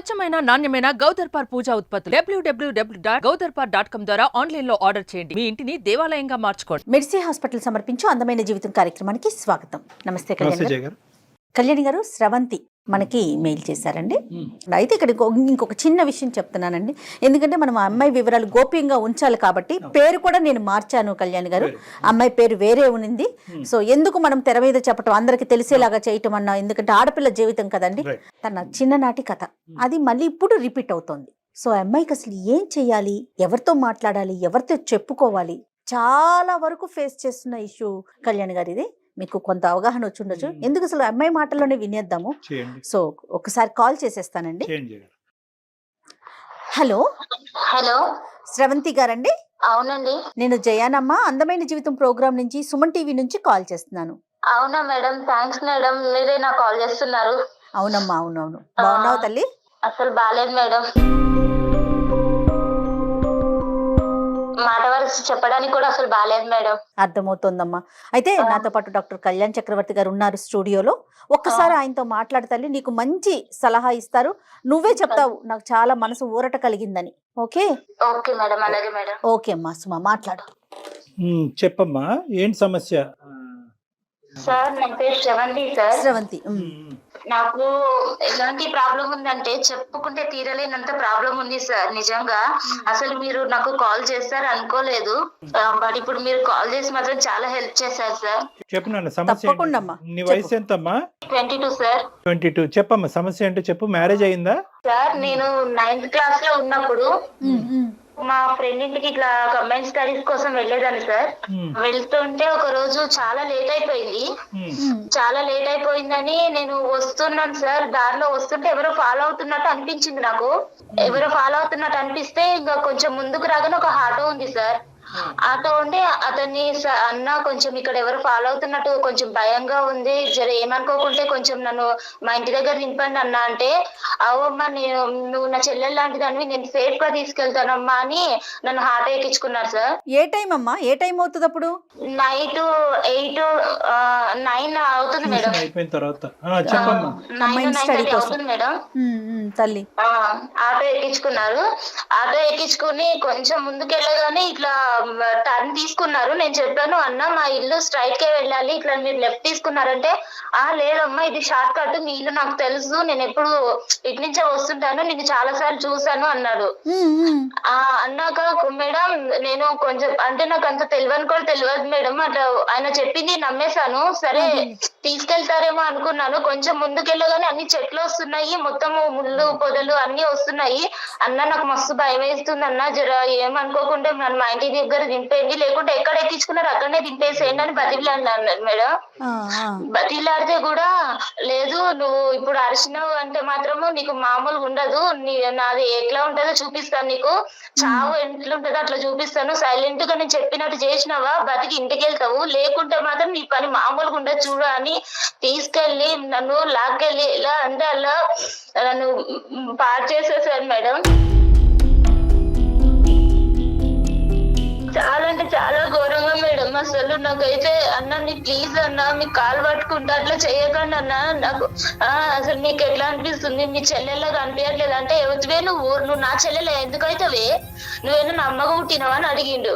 స్వచ్ఛమైన నాణ్యమైన గౌదర్పార్ పూజా ఉత్పత్తులు www.gaudarpar.com ద్వారా ఆన్లైన్ లో ఆర్డర్ చేయండి. మీ ఇంటిని దేవాలయంగా మార్చుకోండి. మెర్సీ హాస్పిటల్ సమర్పించు అందమైన జీవితం కార్యక్రమానికి స్వాగతం. నమస్తే కళ్యాణి గారు. స్రవంతి మనకి మెయిల్ చేశారండి. అయితే ఇక్కడ ఇంకొక చిన్న విషయం చెప్తున్నానండి. ఎందుకంటే మనం ఆ అమ్మాయి వివరాలు గోప్యంగా ఉంచాలి కాబట్టి పేరు కూడా నేను మార్చాను కళ్యాణి గారు. అమ్మాయి పేరు వేరే ఉంది. సో ఎందుకు మనం తెర మీద చెప్పటం, అందరికి తెలిసేలాగా చేయటం అన్నా, ఎందుకంటే ఆడపిల్ల జీవితం కదండి. తన చిన్ననాటి కథ అది మళ్ళీ ఇప్పుడు రిపీట్ అవుతోంది. సో ఆ అమ్మాయికి అసలు ఏం చెయ్యాలి, ఎవరితో మాట్లాడాలి, ఎవరితో చెప్పుకోవాలి, చాలా వరకు ఫేస్ చేస్తున్న ఇష్యూ కళ్యాణి గారు. ఇది మీకు కొంత అవగాహన వచ్చి ఉండొచ్చు. ఎందుకు అసలు అమ్మాయి మాటల్లోనే వినేద్దాము. సో ఒకసారి కాల్ చేసేస్తానండి. హలో హలో స్రవంతి గారండి? అవునండి, నేను జయానమ్మ అందమైన జీవితం ప్రోగ్రామ్ నుంచి, సుమన్ టీవీ నుంచి కాల్ చేస్తున్నాను. అవునా మేడం? థ్యాంక్స్ మేడం, మీరే నాకు కాల్ చేస్తున్నారు. అవునమ్మా, అవునవును. బాగున్నావు తల్లి? అసలు బాలేదు మేడం, మాట వరుస చెప్పడానికి కూడా అసలు బాలేదు మేడం. అర్థమవుతోందమ్మా. అయితే నాతో పాటు డాక్టర్ కళ్యాణ్ చక్రవర్తి గారు ఉన్నారు స్టూడియోలో. ఒక్కసారి ఆయనతో మాట్లాడతాలి, నీకు మంచి సలహా ఇస్తారు. నువ్వే చెప్తావు నాకు చాలా మనసు ఊరట కలిగిందని. ఓకే? ఓకే మేడం, అలాగే మేడం. ఓకే అమ్మా, సుమా మాట్లాడు. చెప్పమ్మా, ఏంటి సమస్య? సార్ నా పేరు శ్రవంతి సార్. శ్రవంతి, నాకు ఎలాంటి ప్రాబ్లం ఉందంటే చెప్పుకుంటే తీరలేనంత ప్రాబ్లం ఉంది సార్. నిజంగా అసలు మీరు నాకు కాల్ చేస్తారు అనుకోలేదు, బట్ ఇప్పుడు మీరు కాల్ చేసి మాత్రం చాలా హెల్ప్ చేశారు సార్. చెప్పు నాన్న, సమస్య తప్పకుండా అమ్మా. నీ వయసు ఎంతమ్మా? 22 సార్. 22. చెప్పమ్మా, సమస్య ఏంటో చెప్పు. మ్యారేజ్ అయిందా? సార్ నేను 9th క్లాస్ లో ఉన్నప్పుడు మా ఫ్రెండ్ ఇంటికి ఇట్లా కంబైన్ స్టడీస్ కోసం వెళ్ళేదాన్ని సార్. వెళ్తుంటే ఒక రోజు చాలా లేట్ అయిపోయింది. చాలా లేట్ అయిపోయిందని నేను వస్తున్నాను సార్. దారిలో వస్తుంటే ఎవరో ఫాలో అవుతున్నట్టు అనిపించింది నాకు. ఎవరో ఫాలో అవుతున్నట్టు అనిపిస్తే ఇంకా కొంచెం ముందుకు రాగానే ఒక ఆటో ఉంది సార్. ఆటో ఉండి అతన్ని అన్న కొంచెం ఇక్కడ ఎవరు ఫాలో అవుతున్నట్టు కొంచెం భయంగా ఉంది, జర ఏమనుకోకుంటే కొంచెం నన్ను మా ఇంటి దగ్గర నింపండి అన్న అంటే, అవమ్మా నువ్వు నా చెల్లెలు లాంటిదాన్ని, నేను సేఫ్ గా తీసుకెళ్తానమ్మా అని నన్ను ఆటో ఎక్కించుకున్నారు సార్. ఏ టైం అమ్మా? ఏ టైం అవుతుంది అప్పుడు? నైట్ 9 అవుతుంది మేడం. అయిపోయిన తర్వాత 9:30 అవుతుంది మేడం. తల్లి ఆటో ఎక్కించుకున్నారు. ఆటో ఎక్కించుకుని కొంచెం ముందుకెళ్ళగానే ఇట్లా టర్న్ తీసుకున్నారు. నేను చెప్పాను, అన్న మా ఇల్లు స్ట్రైట్ కే వెళ్ళాలి, ఇట్లా మీరు లెఫ్ట్ తీసుకున్నారంటే, లేదమ్మా ఇది షార్ట్ కట్, మీ ఇల్లు నాకు తెలుసు, నేను ఎప్పుడు ఇటు నుంచే వస్తుంటాను, నేను చాలా సార్లు చూసాను అన్నాడు. అన్నాక మేడం నేను కొంచెం అంటే నాకు అంత తెలియని కూడా తెలియదు మేడం, అట్లా ఆయన చెప్పింది నమ్మేశాను. సరే తీసుకెళ్తారేమో అనుకున్నాను. కొంచెం ముందుకెళ్ళగానే అన్ని చెట్లు వస్తున్నాయి, మొత్తము ముళ్ళు పొదలు అన్ని వస్తున్నాయి. అన్న నాకు మస్తు భయం వేస్తుంది అన్న, జర ఏమనుకోకుండా నన్ను మా ఇంటి దగ్గర దింపేయండి, లేకుంటే ఎక్కడ ఎక్కించుకున్నారు అక్కడనే దింపేసేయండి అని బతిలాడినా అన్నాడు మేడం. బతిలాడితే కూడా లేదు, నువ్వు ఇప్పుడు అరిచినావు అంటే మాత్రము నీకు మామూలుగా ఉండదు, నాది ఎట్లా ఉంటుందో చూపిస్తాను, నీకు చావు ఎట్లుంటుందో అట్లా చూపిస్తాను, సైలెంట్ గా నేను చెప్పినట్టు చేసినావా బతికి ఇంటికి వెళ్తావు, లేకుంటే మాత్రం నీ పని మామూలుగా ఉండదు చూడు అని తీసుకెళ్లి నన్ను లాక్కెళ్ళి ఎలా అంటే అలా నన్ను పాడు చేసేసాను మేడం. చాలా అంటే చాలా ఘోరంగా మేడం. అసలు నాకైతే అన్న నీ ప్లీజ్ అన్న మీకు కాలు పట్టుకుంటా అట్లా చేయకండి అన్న, నాకు అసలు నీకు ఎట్లా అనిపిస్తుంది, మీ చెల్లెల్లాగా అనిపించట్లేదు అంటే, ఎవరివే నువ్వు నా చెల్లెలే ఎందుకైతేవే, నువ్వేనా నా అమ్మగా పుట్టినావా అని అడిగిండు.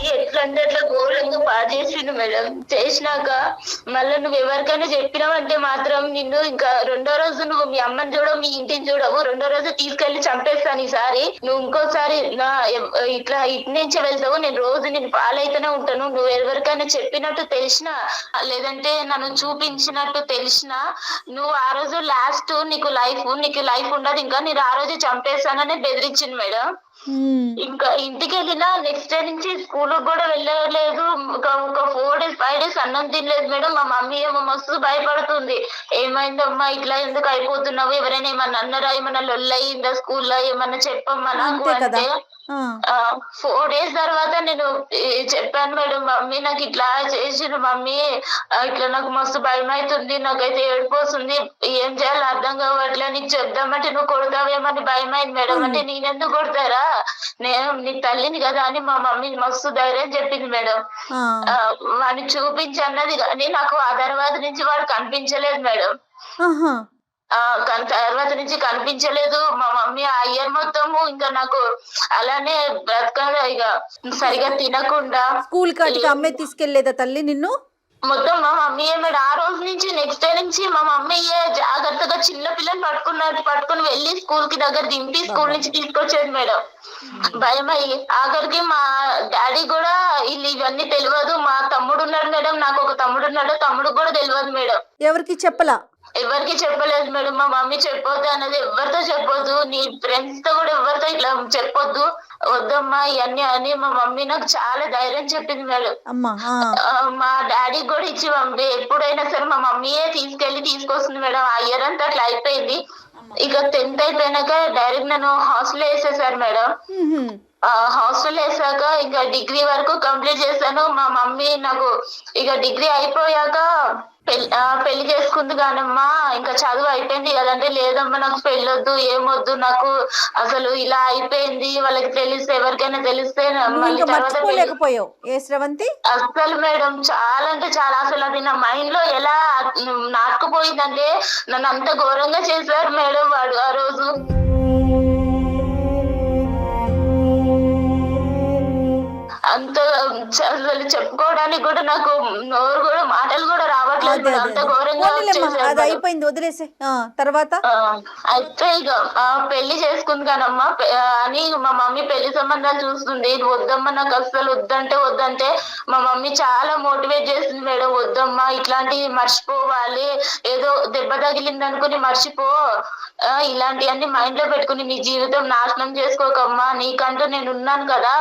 ఎట్లా అంటే అట్లా ఘోరంగా బాధ చేసిండు మేడం. చేసినాక మళ్ళీ నువ్వు ఎవరికైనా చెప్పినావంటే మాత్రం నిన్ను ఇంకా రెండో రోజు నువ్వు మీ అమ్మని చూడవు, మీ ఇంటిని చూడవు, రెండో రోజు తీసుకెళ్లి చంపేస్తాను. ఈసారి నువ్వు ఇంకోసారి ఇట్లా ఇటు నుంచే వెళ్తావు, నేను రోజు నేను పాలైతేనే ఉంటాను, నువ్వు ఎవరికైనా చెప్పినట్టు తెలిసినా లేదంటే నన్ను చూపించినట్టు తెలిసినా నువ్వు ఆ రోజు లాస్ట్ నీకు లైఫ్ ఉండదు, ఇంకా నేను ఆ రోజు చంపేస్తానని బెదిరించింది మేడం. ఇంకా ఇంటికి వెళ్ళినా నెక్స్ట్ డే నుంచి స్కూల్ కూడా వెళ్ళలేదు. ఒక 4 days 5 days అన్నం తినలేదు మేడం. మా మమ్మీ ఏమో మస్తు భయపడుతుంది, ఏమైందమ్మా ఇట్లా ఎందుకు అయిపోతున్నావు, ఎవరైనా ఏమన్నా అన్నారా, ఏమన్నా లొల్లయిందా స్కూల్లో, ఏమన్నా చెప్పమ్మా నాకు అంటే 4 days తర్వాత నేను చెప్పాను మేడం, మమ్మీ నాకు ఇట్లా చేసిన మమ్మీ, ఇట్లా నాకు మస్తు భయం అవుతుంది, నాకైతే ఏడిపోతుంది, ఏం చేయాలో అర్థం కావట్లే, నీకు చెప్దామంటే నువ్వు కొడతావేమని భయం అయింది మేడం. అంటే నేనెందుకు కొడతారా, నేను నీ తల్లిని కదా అని మా మమ్మీ మస్తు ధైర్యం చెప్పింది మేడం. వాడిని చూపించి అన్నది కానీ నాకు ఆ తర్వాత నుంచి వాడు కనిపించలేదు మేడం. ఆహా. కానీ తర్వాత నుంచి కనిపించలేదు. మా మమ్మీ ఆ ఇయర్ మొత్తము ఇంకా నాకు అలానే బ్రతకగా ఇక సరిగా తినకుండా స్కూల్ కాటికి అమ్మే తీసుకెళ్లేదా తల్లి నిన్ను? మొత్తం మా మమ్మీ మేడం ఆ రోజు నుంచి నెక్స్ట్ డే నుంచి మా మమ్మీ జాగ్రత్తగా చిన్న పిల్లని పట్టుకుని వెళ్ళి స్కూల్ కి దగ్గర దింపి స్కూల్ నుంచి తీసుకొచ్చేది మేడం. భయం అయ్యి ఆఖరికి మా డాడీ కూడా ఇవన్నీ తెలియదు. మా తమ్ముడు ఉన్నాడు మేడం, నాకు ఒక తమ్ముడు ఉన్నాడు, తమ్ముడు కూడా తెలియదు మేడం. ఎవరికి చెప్పలా? ఎవరికి చెప్పలేదు మేడం. మా మమ్మీ చెప్పొద్దు అన్నది, ఎవరితో చెప్పొద్దు, నీ ఫ్రెండ్స్ తో కూడా ఎవరితో ఇట్లా చెప్పొద్దు, వద్దమ్మా ఇవన్నీ అని మా మమ్మీ నాకు చాలా ధైర్యం చెప్పింది మేడం. మా డాడీ కూడా ఇచ్చి పంపి ఎప్పుడైనా సరే మా మమ్మీయే తీసుకొస్తుంది మేడం. ఆ ఇయర్ అంతా అట్లా అయిపోయింది. ఇక 10th అయిపోయినాక డైరెక్ట్ నన్ను హాస్టల్ వేసేసారు మేడం. హాస్టల్ వేసాక ఇంకా డిగ్రీ వరకు కంప్లీట్ చేశాను. మా మమ్మీ నాకు ఇక డిగ్రీ అయిపోయాక పెళ్లి చేసుకుంది కానమ్మా, ఇంకా చదువు అయిపోయింది కదంటే, లేదమ్మా నాకు పెళ్ళొద్దు, ఏమొద్దు, నాకు అసలు ఇలా అయిపోయింది, వాళ్ళకి తెలిస్తే ఎవరికైనా తెలిస్తే మళ్ళీ తర్వాత అసలు మేడం చాలా అంటే చాలా అసలు అది నా మైండ్ లో ఎలా నాటుకుపోయిందంటే నన్ను అంత ఘోరంగా చేశారు మేడం వాడు ఆ రోజు. అంత అసలు చెప్పుకోవడానికి కూడా నాకు నోరు కూడా మాటలు కూడా రావట్లేదు. అంత ఘోరంగా అయిపోయింది, వదిలేసే. తర్వాత అయితే ఇక పెళ్లి చేసుకుంది కానమ్మా అని మా మమ్మీ పెళ్లి సంబంధాలు చూస్తుంది. వద్దమ్మా నాకు అసలు వద్దంటే మా మమ్మీ చాలా మోటివేట్ చేసింది మేడం. వద్దమ్మా ఇట్లాంటివి మర్చిపోవాలి, ఏదో దెబ్బ తగిలింది అనుకుని మర్చిపో, ఇలాంటివన్నీ మైండ్ లో పెట్టుకుని నీ జీవితం నాశనం చేసుకోకమ్మా, నీకంటూ నేను ఉన్నాను కదా,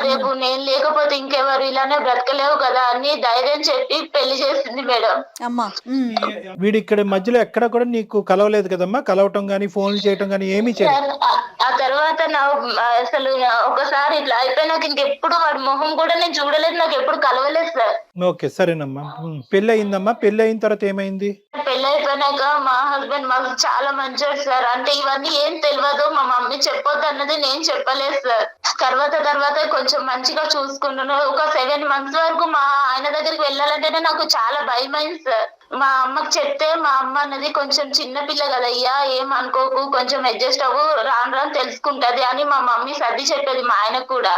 రేపు నేను లేకపోతే ఇంకెవరు ఇలానే బ్రతకలేవు కదా అని ధైర్యం చెప్పి పెళ్లి చేసింది మేడం. వీడి ఇక్కడ మధ్యలో ఎక్కడ కూడా నీకు కలవలేదు కదమ్మా? కలవటం గానీ ఫోన్లు చేయటం గానీ ఏమీ చేయలేదు? ఆ తర్వాత అసలు ఒకసారి ఇట్లా అయిపోయినాక ఇంకెప్పుడు వాడి మొహం కూడా నేను చూడలేదు, నాకు ఎప్పుడు కలవలేదు సార్. ఓకే సరేనమ్మా. పెళ్లి అయిందమ్మా. పెళ్లి అయిన తర్వాత ఏమైంది? పెళ్లి అయిపోయినాక మా హస్బెండ్ మాకు చాలా మంచోడు సార్. అంటే ఇవన్నీ ఏం తెలియదు, మా మమ్మీ చెప్పొద్దు అన్నది నేను చెప్పలేదు సార్. తర్వాత కొంచెం మంచిగా చూసుకున్నాను. ఒక 7 months వరకు మా ఆయన దగ్గరికి వెళ్ళాలంటేనే నాకు చాలా భయం అయింది సార్. మా అమ్మకి చెప్తే మా అమ్మ అన్నది కొంచెం చిన్నపిల్ల కదయ్యా, ఏం అనుకోకు, కొంచెం అడ్జస్ట్ అవ్వు, రాను తెలుసుకుంటది అని మా మమ్మీ సర్ది చెప్పేది మా ఆయనకు కూడా.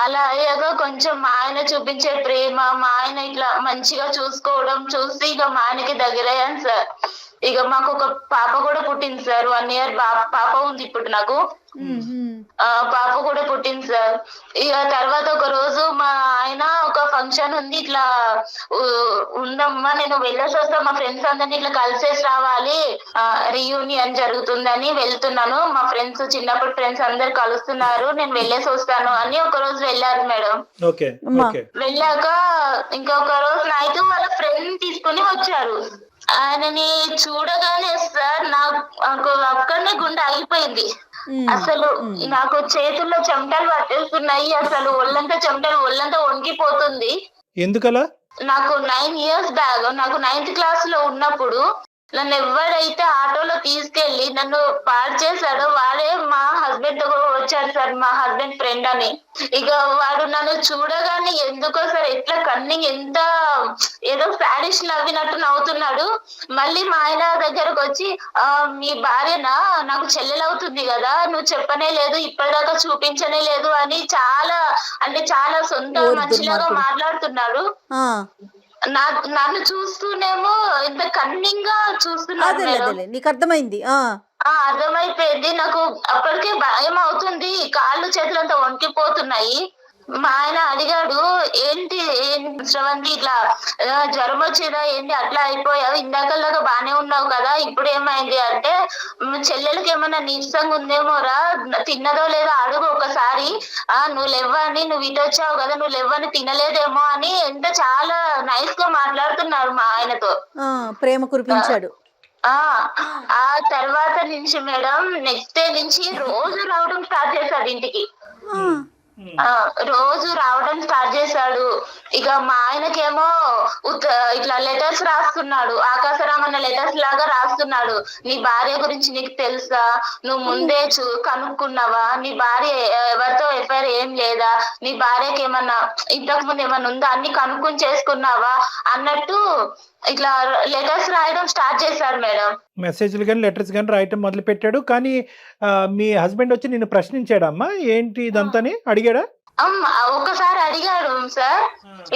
అలా అయ్యాక కొంచెం మా ఆయన చూపించే ప్రేమ, మా ఆయన ఇట్లా మంచిగా చూసుకోవడం చూసి ఇక మా ఆయనకి దగ్గరయ్యాను సార్. ఇక మాకు ఒక పాప కూడా పుట్టింది సార్. 1 year పాప ఉంది ఇప్పుడు నాకు. పాప కూడా పుట్టింది సార్. ఇక తర్వాత ఒక రోజు మా ఆయన ఒక ఫంక్షన్ ఉంది, ఇట్లా ఉందమ్మా నేను వెళ్ళేసి వస్తా, మా ఫ్రెండ్స్ అందరినీ ఇట్లా కలిసేసి రావాలి, రియూనియన్ జరుగుతుందని వెళ్తున్నాను, మా ఫ్రెండ్స్ చిన్నప్పుడు ఫ్రెండ్స్ అందరు కలుస్తున్నారు, నేను వెళ్ళేసి వస్తాను అని ఒక రోజు వెళ్ళారు మేడం. వెళ్ళాక ఇంకొక రోజు నైట్ వాళ్ళ ఫ్రెండ్ తీసుకుని వచ్చారు. ఆయనని చూడగానే సార్ నాకు అక్కడనే గుండె ఆగిపోయింది. అసలు నాకు చేతుల్లో చెమటలు పట్టేస్తున్నాయి, అసలు ఒళ్ళంతా వణికిపోతుంది. ఎందుకలా? నాకు 9 years బ్యాక్, నాకు 9th class లో ఉన్నప్పుడు నన్ను ఎవరైతే ఆటోలో తీసుకెళ్లి నన్ను పాడు చేశాడో వాడే మా హస్బెండ్ తో వచ్చాడు సార్, మా హస్బెండ్ ఫ్రెండ్ అని. ఇక వాడు నన్ను చూడగానే ఎందుకో సార్ ఎట్లా కన్నింగ్, ఎంత ఏదో సాడిష్ నవ్వినట్టు నవ్వుతున్నాడు. మళ్ళీ మా ఆయన దగ్గరకు వచ్చి, మీ భార్యనా, నాకు చెల్లెలవుతుంది కదా, నువ్వు చెప్పనే లేదు, ఇప్పటిదాకా చూపించనే లేదు అని చాలా సొంత మనిషిలాగా మాట్లాడుతున్నాడు. నన్ను చూస్తూనేమో ఇంత కన్నింగ్ గా చూస్తున్నాడు. నీకు అర్థమైంది? అర్థమైపోయింది. నాకు అప్పటికే భయం అవుతుంది, కాళ్ళు చేతులంతా వణికిపోతున్నాయి. మా ఆయన అడిగాడు, ఏంటి శ్రవంతి ఇట్లా జ్వరం వచ్చిందా ఏంటి, అట్లా అయిపోయావు, ఇందాకలాగా బానే ఉన్నావు కదా, ఇప్పుడు ఏమైంది అంటే, చెల్లెలకి ఏమన్నా నీరసంగా ఉందేమోరా, తిన్నదో లేదో అడుగు ఒకసారి, నువ్వు లేవని, నువ్వు ఇటు వచ్చావు కదా, నువ్వు లేవని తినలేదేమో అని ఎంత చాలా నైస్ గా మాట్లాడుతున్నారు మా ఆయనతో. ప్రేమ కురిపించాడు. ఆ తర్వాత నుంచి మేడం నెక్స్ట్ డే నుంచి రోజు రావడం స్టార్ట్ చేశాడు ఇంటికి. రోజు రావడం స్టార్ట్ చేశాడు. ఇక మా ఆయనకేమో ఇట్లా లెటర్స్ రాస్తున్నాడు, ఆకాశరామన్న లెటర్స్ లాగా రాస్తున్నాడు. నీ భార్య గురించి నీకు తెలుసా, నువ్వు ముందే కనుక్కున్నావా, నీ భార్య ఎవరితో ఎఫ్ఐఆర్ ఏం లేదా, నీ భార్యకి ఏమన్నా ఇంతకు ముందు ఏమన్నా ఉందా, అన్ని కనుక్కుని చేసుకున్నావా అన్నట్టు ఇట్లా లెటర్స్ రాయడం స్టార్ట్ చేశాడు మేడం. మెసేజ్లు కానీ లెటర్స్ కానీ రాయటం మొదలు పెట్టాడు. కానీ మీ హస్బెండ్ వచ్చి నిన్ను ప్రశ్నించాడమ్మా, ఏంటి ఇదంతాని అడిగాడా? ఒక్కసారి అడిగాడు సార్,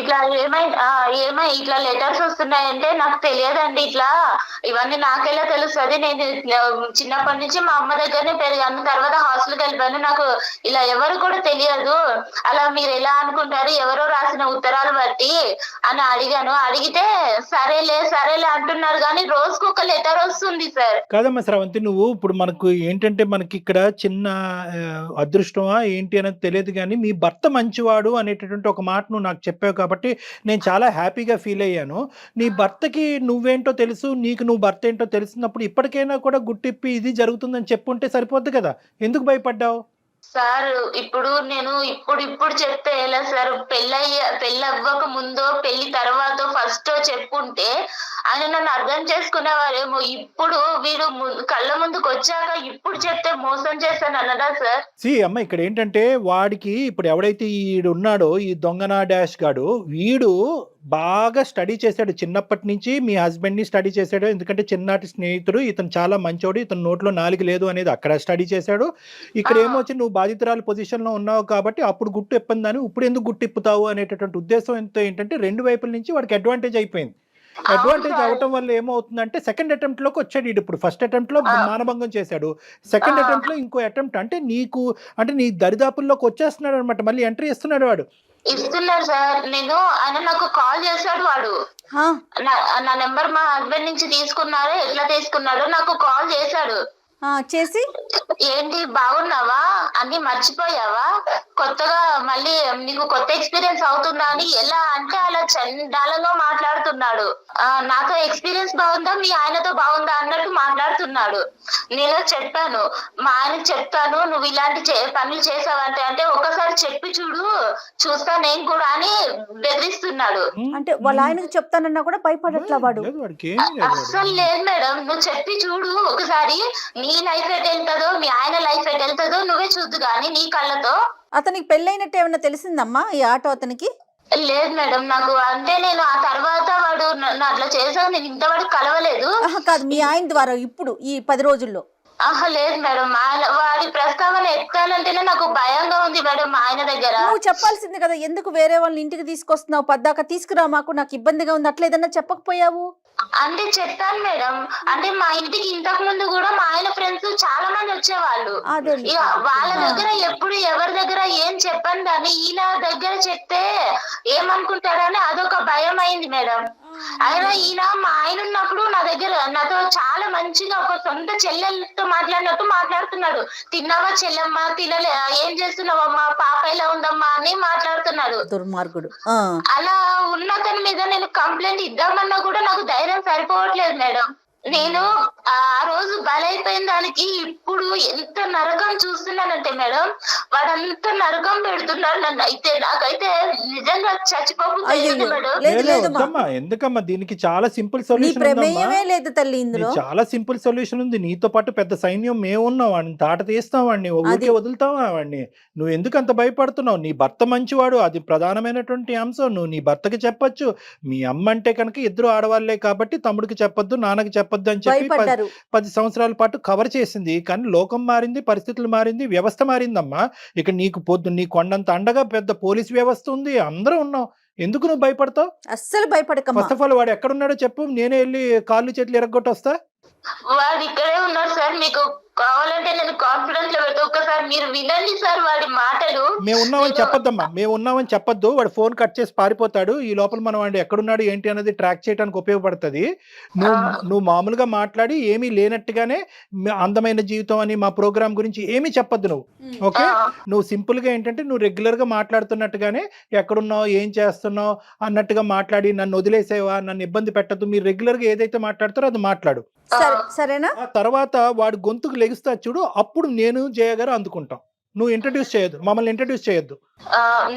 ఇట్లా ఏమై ఇట్లా లెటర్స్ వస్తున్నాయంటే నాకు తెలియదండి, ఇట్లా ఇవన్నీ నాకెలా తెలుస్తుంది, నేను చిన్నప్పటి నుంచి మా అమ్మ దగ్గరనే పెరిగాను, తర్వాత హాస్టల్కి వెళ్ళిపోయాను, నాకు ఇలా ఎవరు కూడా తెలియదు, అలా మీరు ఎలా అనుకుంటారు ఎవరో రాసిన ఉత్తరాలు బట్టి అని అడిగాను. అడిగితే సరేలే సరేలే అంటున్నారు, కానీ రోజుకు ఒక లెటర్ వస్తుంది సార్. కాదమ్మా శ్రవంతి, నువ్వు ఇప్పుడు మనకు ఏంటంటే మనకి ఇక్కడ చిన్న అదృష్టమా ఏంటి అనేది తెలియదు, కానీ మీ భర్త మంచివాడు అనేటటువంటి ఒక మాట నువ్వు నాకు చెప్పావు కాబట్టి నేను చాలా హ్యాపీగా ఫీల్ అయ్యాను. నీ భర్తకి నువ్వేంటో తెలుసు, నీకు నువ్వు భర్త ఏంటో తెలిసినప్పుడు ఇప్పటికైనా కూడా గుట్టిప్పి ఇది జరుగుతుందని చెప్పుంటే సరిపోద్ది కదా, ఎందుకు భయపడ్డావు? సార్ ఇప్పుడు నేను ఇప్పుడు చెప్తే ఎలా సార్, పెళ్ళి అవ్వక ముందో పెళ్లి తర్వాత ఫస్ట్ చెప్పుంటే ఆయన నన్ను అర్థం చేసుకునేవారేమో. ఇప్పుడు వీడు కళ్ళ ముందుకు వచ్చాక ఇప్పుడు చెప్తే మోసం చేస్తాను అన్నదా సార్? అమ్మ ఇక్కడ ఏంటంటే వాడికి ఇప్పుడు ఎవడైతే ఈడు ఉన్నాడో ఈ దొంగనా డాష్ గాడు, వీడు బాగా స్టడీ చేశాడు చిన్నప్పటి నుంచి, మీ హస్బెండ్ని స్టడీ చేశాడు. ఎందుకంటే చిన్ననాటి స్నేహితుడు, ఇతను చాలా మంచోడు, ఇతను నోట్లో నాలుగు లేదు అనేది అక్కడ స్టడీ చేశాడు. ఇక్కడ ఏమొచ్చి నువ్వు బాధితురాలు పొజిషన్లో ఉన్నావు కాబట్టి అప్పుడు గుట్టు ఇప్పందని ఇప్పుడు ఎందుకు గుట్టు ఇప్పుతావు అనేటటువంటి ఉద్దేశం ఎంతో ఏంటంటే రెండు వైపుల నుంచి వాడికి అడ్వాంటేజ్ అయిపోయింది. అడ్వాంటేజ్ అవటం వల్ల ఏమవుతుందంటే సెకండ్ అటెంప్ట్ లోకి వచ్చాడు. ఇప్పుడు ఫస్ట్ అటెంప్ట్ లో మానభంగం చేశాడు, సెకండ్ అటెంప్ట్ లో ఇంకో అటెంప్ట్ అంటే నీ దరిదాపుల్లోకి వచ్చేస్తున్నాడు అనమాట, మళ్ళీ ఎంట్రీ ఇస్తున్నాడు వాడు. ఇస్తున్నారు సార్. ఆయన నాకు కాల్ చేశాడు, వాడు నా నెంబర్ మా హస్బెండ్ నుంచి తీసుకున్నారో ఎట్లా తీసుకున్నాడో నాకు కాల్ చేశాడు. చేసి ఏంటి బాగున్నావా, అన్ని మర్చిపోయావా, కొత్తగా మళ్ళీ నీకు కొత్త ఎక్స్పీరియన్స్ అవుతుందా అని ఎలా అంటే అలా చండాలంగా మాట్లాడుతున్నాడు. నాతో ఎక్స్పీరియన్స్ బాగుందా మీ ఆయనతో బాగుందా అన్నట్టు మాట్లాడుతున్నాడు. నేను చెప్పాను, మా ఆయనకు చెప్తాను నువ్వు ఇలాంటి పనులు చేసావంటే, అంటే ఒకసారి చెప్పి చూస్తా నేను కూడా అని బెదిరిస్తున్నాడు. అంటే వాళ్ళ ఆయనకు చెప్తానన్నా కూడా భయపడట్లా వాడు? అస్సలు లేదు మేడం, నువ్వు చెప్పి చూడు ఒకసారి, నీ లైఫ్ ఎట్ వెళ్తుందో మీ ఆయన లైఫ్ ఎట్ వెళ్తుందో నువ్వే చూద్దు కానీ నీ కళ్ళతో. అతనికి పెళ్ళైనట్టు ఏమైనా తెలిసిందమ్మా ఈ ఆటో అతనికి? లేదు మేడం, నాకు అంటే నేను ఆ తర్వాత వాడు అట్లా చేశాను, నేను ఇంతవరకు కలవలేదు. కాదు, మీ ఆయన ద్వారా ఇప్పుడు ఈ 10 రోజుల్లో? లేదు మేడం, వాడి ప్రస్తావన ఎత్తాలంటేనే నాకు భయంగా ఉంది మేడం. మా ఆయన దగ్గర నువ్వు చెప్పాల్సింది కదా, ఎందుకు వేరే వాళ్ళని ఇంటికి తీసుకొస్తున్నావు, పద్దాక తీసుకురా, మాకు నాకు ఇబ్బందిగా ఉంది, అట్లా ఏదన్నా చెప్పకపోయావు? అంటే చెప్పాను మేడం, అంటే మా ఇంటికి ఇంతకు ముందు కూడా మా ఆయన ఫ్రెండ్స్ చాలా మంది వచ్చేవాళ్ళు. వాళ్ళ దగ్గర ఎప్పుడు ఎవరి దగ్గర ఏం చెప్పండి కానీ ఈయన దగ్గర చెప్తే ఏమనుకుంటాడని అదొక భయం అయింది మేడం. అయినా ఈయన మా ఆయన ఉన్నప్పుడు నాతో చాలా మంచిగా ఒక సొంత చెల్లెలతో మాట్లాడినట్టు మాట్లాడుతున్నాడు. తిన్నావా చెల్లెమ్మా, తినలే, ఏం చేస్తున్నావమ్మా, పాప ఎలా ఉందమ్మా అని మాట్లాడుతున్నాడు. దుర్మార్గుడు. అలా ఉన్నతని మీద నేను కంప్లైంట్ ఇద్దామన్నా కూడా నాకు ధైర్యం సరిపోవట్లేదు మేడం. నేను ఆ రోజు బలైపోయిన దానికి ఇప్పుడు ఎంత నరకం చూస్తున్నానంటే మేడం, వాడంత నరకం పెడుతున్నాడు నన్ను. అయితే నాకైతే నిజంగా చచ్చిపోతుంది మేడం. ఎందుకమ్మా, దీనికి చాలా సింపుల్ సొల్యూషన్ లేదు తల్లి, ఇందులో చాలా సింపుల్ సొల్యూషన్ ఉంది. నీతో పాటు పెద్ద సైన్యం మేము ఉన్నాం, వాడిని తాట తీస్తాం, వాడిని ఊరికే వదులుతావా వాడిని? నువ్వు ఎందుకు అంత భయపడుతున్నావు? నీ భర్త మంచివాడు, అది ప్రధానమైనటువంటి అంశం. నువ్వు నీ భర్తకి చెప్పొచ్చు. మీ అమ్మ అంటే కనుక ఇద్దరు ఆడవాళ్లే కాబట్టి తమ్ముడికి చెప్పొద్దు, నాన్నకి చెప్పొద్దు అని చెప్పి 10 సంవత్సరాల పాటు కవర్ చేసింది. కానీ లోకం మారింది, పరిస్థితులు మారింది, వ్యవస్థ మారిందమ్మా. ఇక నీకు నీ కొండంత అండగా పెద్ద పోలీస్ వ్యవస్థ ఉంది, అందరూ ఉన్నాం. ఎందుకు నువ్వు భయపడతావు? అస్సలు భయపడక. ఫస్ట్ ఆఫ్ ఆల్ వాడు ఎక్కడున్నాడో చెప్పు, నేనే వెళ్ళి కాళ్ళు చేతులు ఎరగొట్టి వస్తా. వాడు ఇక్కడే ఉన్నాడు సార్, మీకు కావాలంటే నేను కాన్ఫిడెన్స్ లో పెడతా, ఒక్కసారి మీరు వినండి సార్ వాడి మాటలు. మేము ఉన్నామని చెప్పొద్దమ్మా, మేము ఉన్నామని చెప్పొద్దు. వాడు ఫోన్ కట్ చేసి పారిపోతాడు. ఈ లోపల మనం వాడు ఎక్కడున్నాడు ఏంటి అనేది ట్రాక్ చేయడానికి ఉపయోగపడుతుంది. నువ్వు మామూలుగా మాట్లాడి ఏమీ లేనట్టుగానే అందమైన జీవితం అని మా ప్రోగ్రామ్ గురించి ఏమీ చెప్పొద్దు నువ్వు. ఓకే, నువ్వు సింపుల్ గా ఏంటంటే నువ్వు రెగ్యులర్ గా మాట్లాడుతున్నట్టుగానే ఎక్కడున్నావు ఏం చేస్తున్నావు అన్నట్టుగా మాట్లాడి నన్ను వదిలేసేవా, నన్ను ఇబ్బంది పెట్టద్దు, మీరు రెగ్యులర్ గా ఏదైతే మాట్లాడతారో అది మాట్లాడు. సరేనా? తర్వాత వాడు గొంతుకు లెగుస్తా చూడు, అప్పుడు నేను జయ గారు అందుకుంటాం. నువ్వు ఇంట్రడ్యూస్ చేయొద్దు, మమ్మల్ని ఇంట్రడ్యూస్ చేయొద్దు.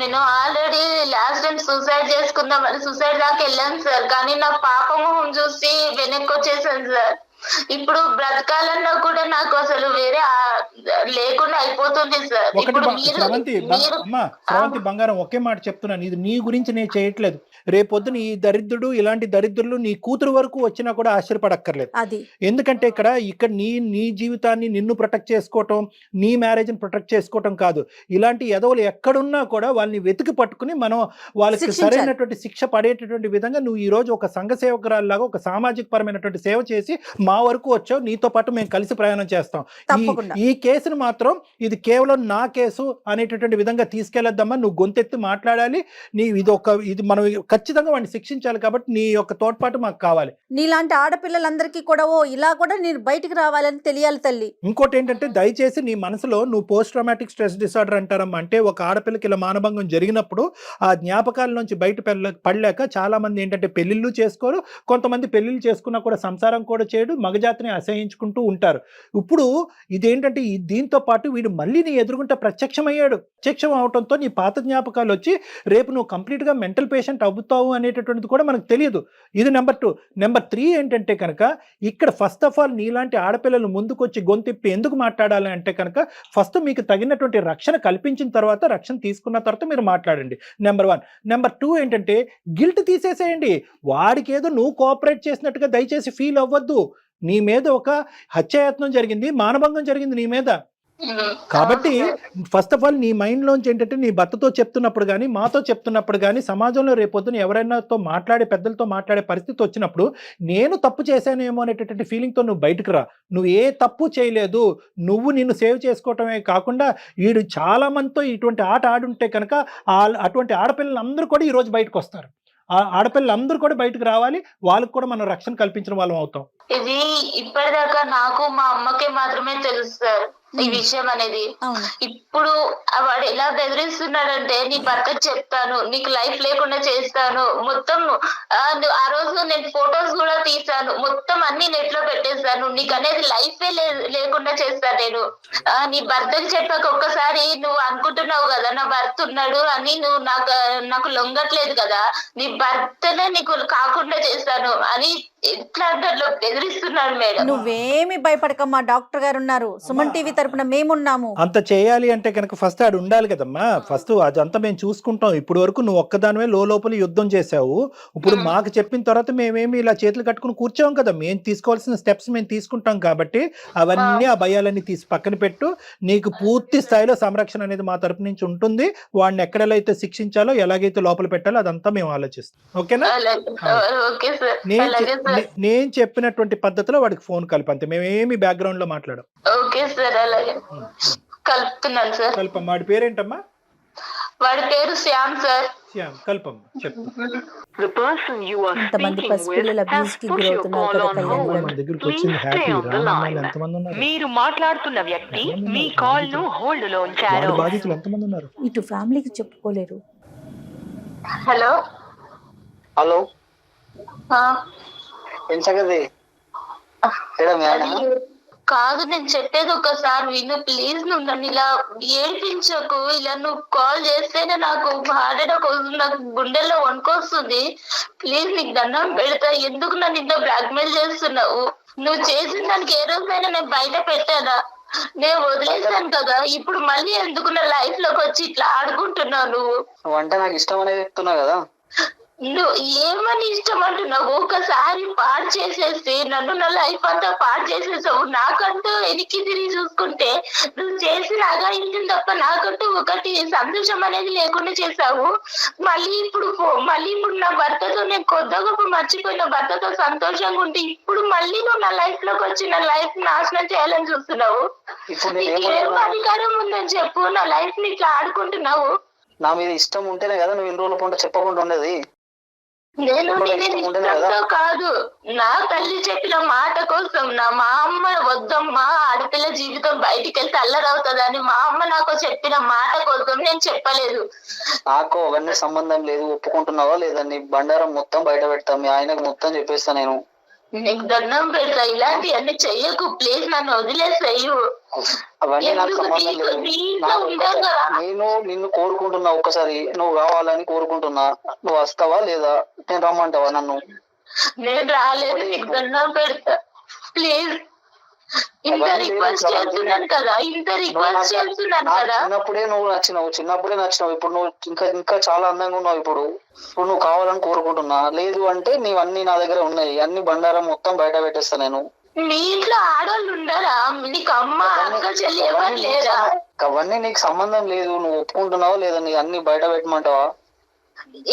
నేను ఆల్రెడీ లాస్ట్ టైం సూసైడ్ చేసుకుందామని సూసైడ్ దాకా వెళ్ళాను సార్, కానీ నా పాప మొహం చూసి వెనక్కి వచ్చేసాను సార్. ఇప్పుడు బ్రతకాలన్నా కూడా నాకు అసలు వేరే లేకుండా అయిపోతుంది సార్. శ్రవంతి బంగారం ఒకే మాట చెప్తున్నాను, ఇది నీ గురించి నేను చేయట్లేదు. రేపొద్దున ఈ దరిద్రుడు ఇలాంటి దరిద్రులు నీ కూతురు వరకు వచ్చినా కూడా ఆశ్చర్యపడక్కర్లేదు. అది ఎందుకంటే ఇక్కడ నీ జీవితాన్ని నిన్ను ప్రొటెక్ట్ చేసుకోవటం, నీ మ్యారేజ్ని ప్రొటెక్ట్ చేసుకోవటం కాదు. ఇలాంటి ఎదవలు ఎక్కడున్నా కూడా వాళ్ళని వెతికి పట్టుకుని మనం వాళ్ళకి శిక్షించాలి. సరైనటువంటి శిక్ష పడేటటువంటి విధంగా నువ్వు ఈ రోజు ఒక సంఘ సేవకురాల్లాగా ఒక సామాజిక పరమైనటువంటి సేవ చేసి మా వరకు వచ్చావు, నీతో పాటు మేము కలిసి ప్రయాణం చేస్తాం. తప్పకుండా. ఈ కేసును మాత్రం ఇది కేవలం నా కేసు అనేటటువంటి విధంగా తీసుకెళ్లొద్దమ్మా. నువ్వు గొంతెత్తి మాట్లాడాలి. ఇది మనం ఖచ్చితంగా వాడిని శిక్షించాలి. కాబట్టి నీ యొక్క తోడ్పాటు మాకు కావాలి. నీలాంటి ఆడపిల్లలందరికీ కూడా ఇలా కూడా నేను బయటికి రావాలని తెలియాలి తల్లి. ఇంకోటి ఏంటంటే దయచేసి నీ మనసులో నువ్వు పోస్ట్ ట్రామాటిక్ స్ట్రెస్ డిసార్డర్ అంటారమ్మా. అంటే ఒక ఆడపిల్లకి ఇలా మానభంగం జరిగినప్పుడు ఆ జ్ఞాపకాల నుంచి బయట పడలేక చాలా మంది ఏంటంటే పెళ్లిళ్ళు చేసుకోరు, కొంతమంది పెళ్లిళ్ళు చేసుకున్నా కూడా సంసారం కూడా చేయడు, మగజాతిని అసహించుకుంటూ ఉంటారు. ఇప్పుడు ఇదేంటంటే దీంతో పాటు వీడు మళ్ళీ నీ ఎదురుగుంటే ప్రత్యక్షమయ్యాడు. ప్రత్యక్షం అవడంతో నీ పాత జ్ఞాపకాలు వచ్చి రేపు నువ్వు కంప్లీట్గా మెంటల్ పేషెంట్ అవుతావు అనేటటువంటిది కూడా మనకు తెలియదు. ఇది నెంబర్ 2. నెంబర్ 3 ఏంటంటే కనుక ఇక్కడ ఫస్ట్ ఆఫ్ ఆల్ నీలాంటి ఆడపిల్లలు ముందుకొచ్చి గొంతిప్పి ఎందుకు మాట్లాడాలి అంటే కనుక ఫస్ట్ మీకు తగినటువంటి రక్షణ కల్పించిన తర్వాత, రక్షణ తీసుకున్న తర్వాత మీరు మాట్లాడండి. నెంబర్ 1. నెంబర్ 2 ఏంటంటే గిల్ట్ తీసేసేయండి. వాడికి ఏదో నువ్వు కోఆపరేట్ చేసినట్టుగా దయచేసి ఫీల్ అవ్వద్దు. నీ మీద ఒక హత్యాయత్నం జరిగింది, మానభంగం జరిగింది నీ మీద. కాబట్టి ఫస్ట్ ఆఫ్ ఆల్ నీ మైండ్లోంచి ఏంటంటే నీ భర్తతో చెప్తున్నప్పుడు కానీ, మాతో చెప్తున్నప్పుడు కానీ, సమాజంలో రేపొద్దున ఎవరైనాతో మాట్లాడే పెద్దలతో మాట్లాడే పరిస్థితి వచ్చినప్పుడు నేను తప్పు చేశానేమో అనేటటువంటి ఫీలింగ్తో నువ్వు బయటకు రా. నువ్వు ఏ తప్పు చేయలేదు. నువ్వు నిన్ను సేవ్ చేసుకోవటమే కాకుండా వీడు చాలా మందితో ఇటువంటి ఆట ఆడుంటే కనుక అటువంటి ఆడపిల్లలందరూ కూడా ఈరోజు బయటకు వస్తారు. ఆ ఆడపిల్లలందరూ కూడా బయటకు రావాలి. వాళ్ళకు కూడా మనం రక్షణ కల్పించిన వాళ్ళం అవుతాం. ఇది ఇప్పటిదాకా నాకు మా అమ్మకే మాత్రమే తెలుసు సార్ ఈ విషయం అనేది. ఇప్పుడు వాడు ఎలా బెదిరిస్తున్నాడంటే, నీ భర్తకు చెప్తాను, నీకు లైఫ్ లేకుండా చేస్తాను, మొత్తం ఆ రోజు నేను ఫొటోస్ కూడా తీసాను, మొత్తం అన్ని నెట్ లో పెట్టేస్తాను, నీకు అనేది లైఫే లేకుండా చేస్తాను నేను. నీ భర్తకు చెప్పాక ఒక్కసారి నువ్వు అనుకుంటున్నావు కదా నా భర్త ఉన్నాడు అని, నువ్వు నాకు లొంగట్లేదు కదా, నీ భర్తనే నీకు కాకుండా చేస్తాను అని ఎట్లా బెదిరిస్తున్నాడు మేడం. నువ్వేమి భయపడకమ్మా, డాక్టర్ గారు ఉన్నారు, సుమన్ టీవీ తరపున మేమున్నాము. అంత చేయాలి అంటే కనుక ఫస్ట్ ఆడు ఉండాలి కదమ్మా. ఫస్ట్ అదంతా మేము చూసుకుంటాం. ఇప్పుడు వరకు నువ్వు ఒక్కదానివే లోపల యుద్ధం చేసావు. ఇప్పుడు మాకు చెప్పిన తర్వాత మేమేమి ఇలా చేతులు కట్టుకుని కూర్చోం కదా. మేము తీసుకోవాల్సిన స్టెప్స్ మేము తీసుకుంటాం. కాబట్టి అవన్నీ ఆ భయాలన్నీ తీసి పక్కన పెట్టు. నీకు పూర్తి స్థాయిలో సంరక్షణ అనేది మా తరపు నుంచి ఉంటుంది. వాడిని ఎక్కడైతే శిక్షించాలో, ఎలాగైతే లోపల పెట్టాలో అదంతా మేము ఆలోచిస్తాం. ఓకేనా? నేను చెప్పినటువంటి పద్ధతిలో వాడికి ఫోన్ కలిపంతే. మేమేమి బ్యాక్గ్రౌండ్ లో మాట్లాడం. ఓకే సార్, అలాగే కలుపుతున్నాను సార్. కల్పమ్మ. వాడి పేరేంటమ్మా? వాడి పేరు శ్యామ్ సార్. శ్యామ్. కల్పమ్మ చెప్పు. ఇంతమంది పసిపిల్లల అబ్యూస్ కి గురవుతున్నారు కదా కళ్యాణ్ గారు. మన దగ్గరికి వచ్చింది హ్యాపీ రామమ్మాయిలు ఎంతమంది ఉన్నారు? మీరు మాట్లాడుతున్న వ్యక్తి మీ కాల్ ను హోల్డ్ లో ఉంచారు. వాడి బాధితులు ఎంతమంది ఉన్నారు? ఇటు ఫ్యామిలీకి చెప్పుకోలేరు. హలో హలో, ఏం సంగతి? కాదు, నేను చెప్పేది ఒకసారి విను ప్లీజ్. నువ్వు నన్ను ఇలా ఏడిపించకు. ఇలా నువ్వు కాల్ చేస్తేనే నాకు హార్ట్ అటాక్ వస్తుంది, నాకు గుండెల్లో వణుకొస్తుంది. ప్లీజ్ నీకు దండం పెడతా. ఎందుకు నన్ను ఇంత బ్లాక్ మెయిల్ చేస్తున్నావు? నువ్వు చేసిన దానికి ఏ రోజైనా నేను బయట పెట్టానా? నేను వదిలేసాను కదా, ఇప్పుడు మళ్ళీ ఎందుకు నా లైఫ్ లోకి వచ్చి ఇట్లా ఆడుకుంటున్నావు? నువ్వు అంటే నాకు ఇష్టం అనేది చెప్తున్నావు కదా. నువ్వు ఏమని ఇష్టం అంటున్నావు? ఒకసారి పాడు చేసేసి నన్ను నా లైఫ్ అంతా పాడు చేసేసావు. నాకంటూ వెనక్కి తిరిగి చూసుకుంటే నువ్వు చేసిన అగాయించిన తప్ప నాకంటూ ఒకటి సంతోషం అనేది లేకుండా చేసావు. మళ్ళీ ఇప్పుడు నా భర్తతో, నేను కొద్ది గొప్ప మర్చిపోయిన భర్తతో సంతోషంగా ఉంటే ఇప్పుడు మళ్ళీ నువ్వు నా లైఫ్ లోకి వచ్చి నా లైఫ్ నాశనం చేయాలని చూస్తున్నావు. ఏం అధికారం ఉందని చెప్పు నా లైఫ్ ని ఇట్లా ఆడుకుంటున్నావు? నా మీద ఇష్టం ఉంటేనే కదా నువ్వు ఇన్ని రోజుల పంట చెప్పకుండా ఉండేది. నేను ఇష్టంతో కాదు, నా తల్లి చెప్పిన మాట కోసం, మా అమ్మ వద్దమ్మా ఆడపిల్ల జీవితం బయటికి వెళ్తే అల్లరవుతుందని మా అమ్మ నాకు చెప్పిన మాట కోసం నేను చెప్పలేదు. నాకు అవన్నీ సంబంధం లేదు. ఒప్పుకుంటున్నావా లేదా? నీ బండారం మొత్తం బయట పెడతా, మీ ఆయనకు మొత్తం చెప్పేస్తా. నేను నీకు దండం పెడతా, ఇలాంటి అన్ని చెయ్యకు ప్లీజ్, నన్ను వదిలేసాయి. అవన్నీ నాకు సంబంధం లేదు. నేను నిన్ను కోరుకుంటున్నా, ఒక్కసారి నువ్వు కావాలని కోరుకుంటున్నా. నువ్వు వస్తావా లేదా? నేను రమ్మంటావా నన్ను? నేను రాలేదు. నీకు దండం పెడతా ప్లీజ్. ఇంత రిక్వెస్ట్ చేస్తున్నాను కదా, ఇంత రిక్వెస్ట్ చేస్తున్నాను కదా. చిన్నప్పుడే నువ్వు నచ్చినావు. ఇప్పుడు నువ్వు ఇంకా చాలా అందంగా ఉన్నావు. ఇప్పుడు నువ్వు కావాలని కోరుకుంటున్నా. లేదు అంటే నీవన్నీ నా దగ్గర ఉన్నాయి. అన్ని బండారం మొత్తం బయట పెట్టేస్తా నేను. మీ ఇంట్లో ఆడవాళ్ళు ఉండరా? నీకు అమ్మ అక్క చెల్లి ఎవరు లేరా? అవన్నీ నీకు సంబంధం లేదు. నువ్వు ఒప్పుకుంటున్నావా లేదా? నీ అన్ని బయట పెట్టమంటావా?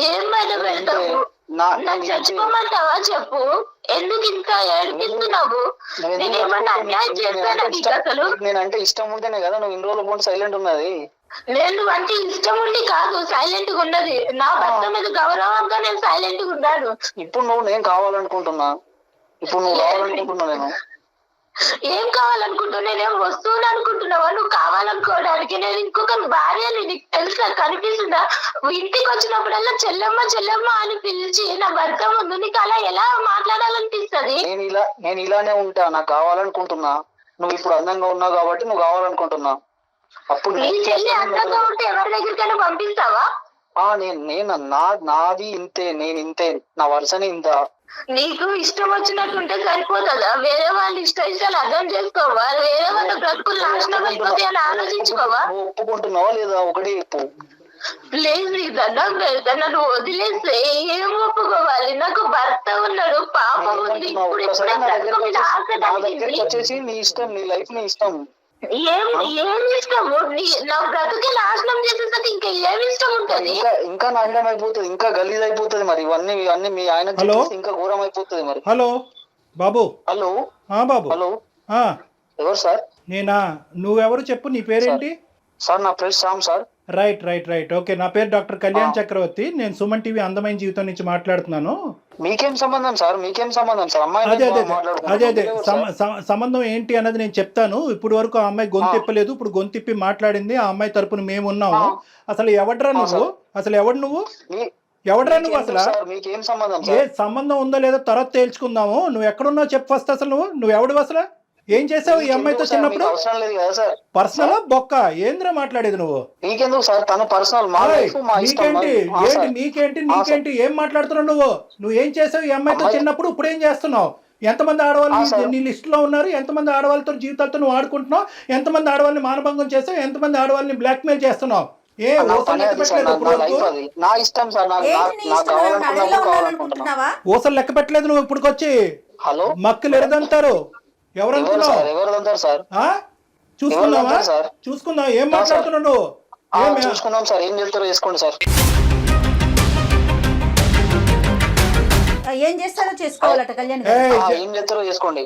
ఏం బయట పెడతావు? నాకు చచ్చిపోమంటావా చెప్పు. ఎందుకు ఇంత ఏడిపిస్తున్నావు? నేనేమన్నా అన్యాయం చేస్తానా నీకు అసలు? నేనంటే ఇష్టం ఉంటేనే కదా నువ్వు ఇన్ని రోజుల పాటు సైలెంట్ ఉన్నది. నేను అంటే ఇష్టం ఉండి కాదు సైలెంట్ గా ఉన్నది. నా భర్త మీద గౌరవంగా నేను సైలెంట్ గా ఉన్నాను. ఇప్పుడు నేను కావాలనుకుంటున్నా నేను ఏం కావాలనుకుంటున్నా? నేనేం వస్తువులు అనుకుంటున్నావా నువ్వు కావాలనుకోవడానికి? నేను ఇంకొక భార్యని నీకు తెలుసా, కనిపిస్తుందా? ఇంటికి వచ్చినప్పుడల్లా చెల్లెమ్మ అని పిలిచి నా భర్త ముందు నీకు అలా ఎలా మాట్లాడాలనిపిస్తుంది? నేను ఇలానే ఉంటా. నాకు కావాలనుకుంటున్నా. నువ్వు ఇప్పుడు అందంగా ఉన్నావు కాబట్టి నువ్వు కావాలనుకుంటున్నా. అప్పుడు నీ చెల్లి అందంగా ఉంటే ఎవరి దగ్గరికైనా పంపిస్తావా? నాది ఇంతే, నేను ఇంతే, నా వరుసని ఇంత. నీకు ఇష్టం వచ్చినట్టుంటే సరిపోతుందా? వేరే వాళ్ళు ఇష్టాలు అర్థం చేసుకోవా? వేరే వాళ్ళ బ్రతుకులు నాశనం అయిపోతే అని ఆలోచించుకోవా? ఒప్పుకుంటున్నావా లేదా? ఒకటి చెప్పు. ప్లీజ్ నీకు దండం పెడతా, నన్ను వదిలేస్తే ఏం ఒప్పుకోవాలి? నాకు భర్త ఉన్నాడు, పాపం ఉంది. ఇప్పుడు వచ్చేసి నీ ఇష్టం, నీ లైఫ్ నీ ఇష్టం. ఏం ఇష్టము? నా బ్రతుకే నాశనం చేసేసరికి ఇంకా ఏమి ఇష్టం ఉంటుంది? ఇంకా నాశనం అయిపోతుంది, ఇంకా గలీజ్ అయిపోతుంది. మరి ఇవన్నీ మీ ఆయన ఇంకా ఘోరం అయిపోతుంది. మరి హలో బాబు. హలో బాబు. హలో ఆ, ఎవరు సార్? నేనా? నువ్వెవరు చెప్పు, నీ పేరేంటి? సార్ నా పేరు శ్యామ్ సార్. Right okay. నా పేరు డాక్టర్ కళ్యాణ్ చక్రవర్తి. నేను సుమన్ టీవీ అందమైన జీవితం నుంచి మాట్లాడుతున్నాను. మీకేం సంబంధం సార్? అమ్మాయి అదే సంబంధం ఏంటి అన్నది నేను చెప్తాను. ఇప్పుడు వరకు ఆ అమ్మాయి గొంతిప్పలేదు, ఇప్పుడు గొంతిప్పి మాట్లాడింది. ఆ అమ్మాయి తరపున మేము ఉన్నాము. అసలు ఎవడ్రా నువ్వు? ఎవడు నువ్వు అసలు? మీకేం సంబంధం? ఏ సంబంధం ఉందో లేదో తర్వాత తేల్చుకుందాము. నువ్వు ఎక్కడున్నావు చెప్పు ఫస్ట్. అసలు నువ్వు ఎవడు అసలు? ఏం చేసావు ఈ అమ్మాయితో చిన్నప్పుడు? అవసరం లేదు కదా సార్. పర్సనల్ బొక్క ఏంద్రా మాట్లాడేది నువ్వు? నీకెందుకు సార్? తన పర్సనల్. నీకేంటి ఏం మాట్లాడుతున్నావు నువ్వు? నువ్వేం చేసావు ఈ అమ్మాయితో చిన్నప్పుడు? ఇప్పుడు ఏం చేస్తున్నావు? ఎంతమంది ఆడవాళ్ళు నీ లిస్ట్ లో ఉన్నారు? ఎంతమంది ఆడవాళ్ళతో జీవితాలతో నువ్వు ఆడుకుంటున్నావు? ఎంతమంది ఆడవాళ్ళని మానభంగం చేస్తావు? ఎంతమంది ఆడవాళ్ళని బ్లాక్ మెయిల్ చేస్తున్నావు? నా ఇష్టం సార్. ఊసలు లెక్క పెట్టలేదు నువ్వు ఇప్పుడుకొచ్చి. హలో మక్కులు ఎరదంటారు. ఎవరనుకున్నావు? ఎవరు సార్? చూసుకుందాం. ఏం మాట్లాడుతున్నావు నువ్వు? చూసుకుందాం సార్. ఏం చేస్తారో చేసుకోండి సార్. ఏం చేస్తారో చేసుకోవాలట కళ్యాణ్. ఏం చేస్తారో చేసుకోండి.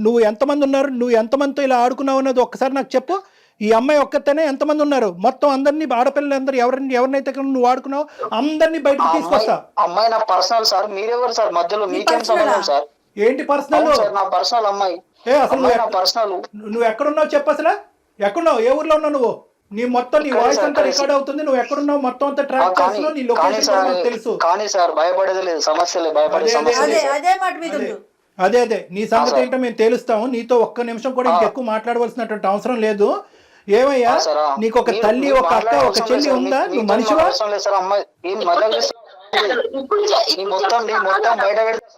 నువ్వు ఎంతమంది ఉన్నారు? నువ్వు ఎంతమందితో ఇలా ఆడుకున్నావు అన్నది ఒక్కసారి నాకు చెప్పు. ఈ అమ్మాయి ఒక్కతేనే ఎంతమంది ఉన్నారు? మొత్తం అందరినీ, ఆడపిల్లలందరూ ఎవరినైతే నువ్వు ఆడుకున్నావు అందరినీ బయటకు తీసుకొస్తా. అమ్మాయి నా పర్సనల్ సార్. మీరెవరు సార్ మధ్యలో? మీకేం సంబంధం సార్? ఏంటి పర్సనల్? నా పర్సనల్ అమ్మాయి. అసలు పర్సనల్. నువ్వు ఎక్కడున్నావు చెప్పు అసలు? ఎక్కడున్నావు? ఏ ఊర్లో ఉన్నావు నువ్వు? నీ మొత్తం నీ వాయిస్ అంతా రికార్డ్ అవుతుంది. నువ్వు ఎక్కడున్నావు మొత్తం అంతా ట్రాక్ చేస్తున్నావు. నీ లొకేషన్ తెలుసు. కానీ సార్ భయపడేది లేదు, సమస్య లేదు, భయపడే సమస్య లేదు. అదే నీ సంగతి ఏంటో మేము తెలుస్తాము. నీతో ఒక్క నిమిషం కూడా ఇంకెక్కువ మాట్లాడవలసినటువంటి అవసరం లేదు. ఏమయ్యా, నీకు ఒక తల్లి, ఒక అక్క, ఒక చెల్లి ఉందా? నువ్వు మనిషివా? మొత్తం బయట పెట్టుకో.